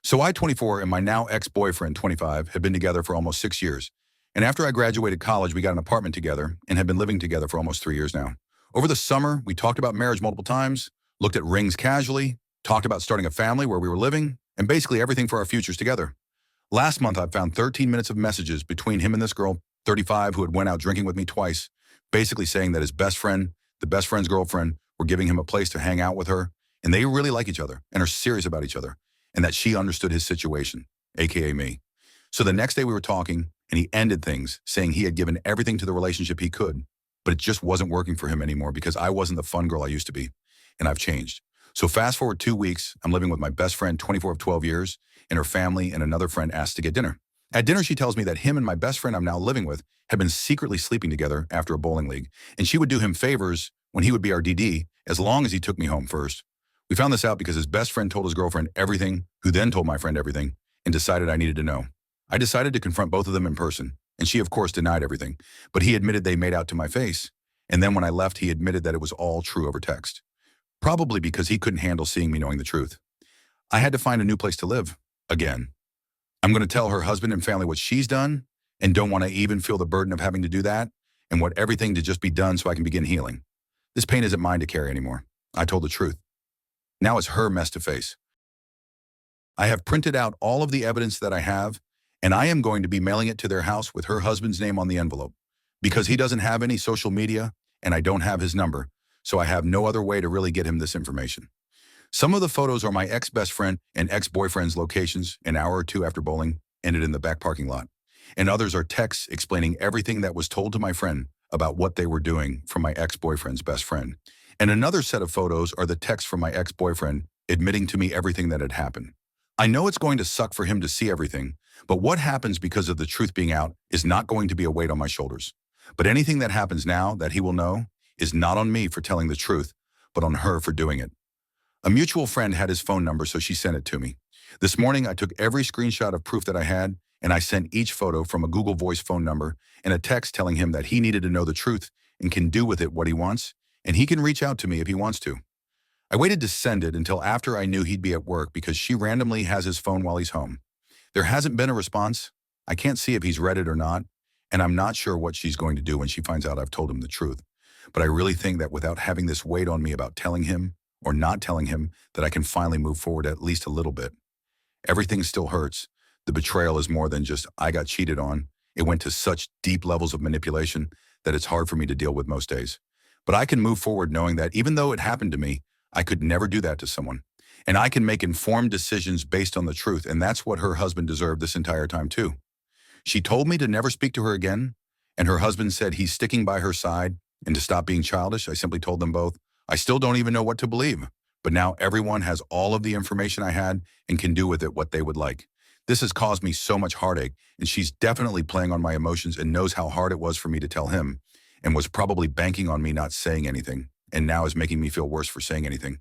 So I, 24, and my now ex-boyfriend, 25, had been together for almost 6 years. And after I graduated college, we got an apartment together and have been living together for almost 3 years now. Over the summer, we talked about marriage multiple times, looked at rings casually, talked about starting a family where we were living, and basically everything for our futures together. Last month, I found 13 minutes of messages between him and this girl, 35, who had went out drinking with me twice, basically saying that his best friend, the best friend's girlfriend, were giving him a place to hang out with her, and they really like each other and are serious about each other, and that she understood his situation, aka me. So the next day we were talking, and he ended things, saying he had given everything to the relationship he could, but it just wasn't working for him anymore because I wasn't the fun girl I used to be, and I've changed. So fast forward 2 weeks, I'm living with my best friend, 24 of 12 years, and her family and another friend asked to get dinner. At dinner, she tells me that him and my best friend I'm now living with had been secretly sleeping together after a bowling league, and she would do him favors when he would be our DD, as long as he took me home first. We found this out because his best friend told his girlfriend everything, who then told my friend everything, and decided I needed to know. I decided to confront both of them in person, and she of course denied everything, but he admitted they made out to my face, and then when I left, he admitted that it was all true over text. Probably because he couldn't handle seeing me knowing the truth. I had to find a new place to live, again. I'm going to tell her husband and family what she's done, and don't want to even feel the burden of having to do that, and want everything to just be done so I can begin healing. This pain isn't mine to carry anymore. I told the truth. Now it's her mess to face. I have printed out all of the evidence that I have, and I am going to be mailing it to their house with her husband's name on the envelope, because he doesn't have any social media, and I don't have his number, so I have no other way to really get him this information. Some of the photos are my ex-best friend and ex-boyfriend's locations an hour or two after bowling ended in the back parking lot, and others are texts explaining everything that was told to my friend about what they were doing from my ex-boyfriend's best friend. And another set of photos are the texts from my ex-boyfriend admitting to me everything that had happened. I know it's going to suck for him to see everything, but what happens because of the truth being out is not going to be a weight on my shoulders. But anything that happens now that he will know is not on me for telling the truth, but on her for doing it. A mutual friend had his phone number, so she sent it to me. This morning, I took every screenshot of proof that I had, and I sent each photo from a Google Voice phone number and a text telling him that he needed to know the truth and can do with it what he wants, and he can reach out to me if he wants to. I waited to send it until after I knew he'd be at work because she randomly has his phone while he's home. There hasn't been a response. I can't see if he's read it or not, and I'm not sure what she's going to do when she finds out I've told him the truth. But I really think that without having this weight on me about telling him or not telling him, that I can finally move forward at least a little bit. Everything still hurts. The betrayal is more than just I got cheated on. It went to such deep levels of manipulation that it's hard for me to deal with most days. But I can move forward knowing that even though it happened to me, I could never do that to someone. And I can make informed decisions based on the truth, and that's what her husband deserved this entire time too. She told me to never speak to her again, and her husband said he's sticking by her side and to stop being childish. I simply told them both, I still don't even know what to believe, but now everyone has all of the information I had and can do with it what they would like. This has caused me so much heartache, and she's definitely playing on my emotions and knows how hard it was for me to tell him, and was probably banking on me not saying anything, and now is making me feel worse for saying anything.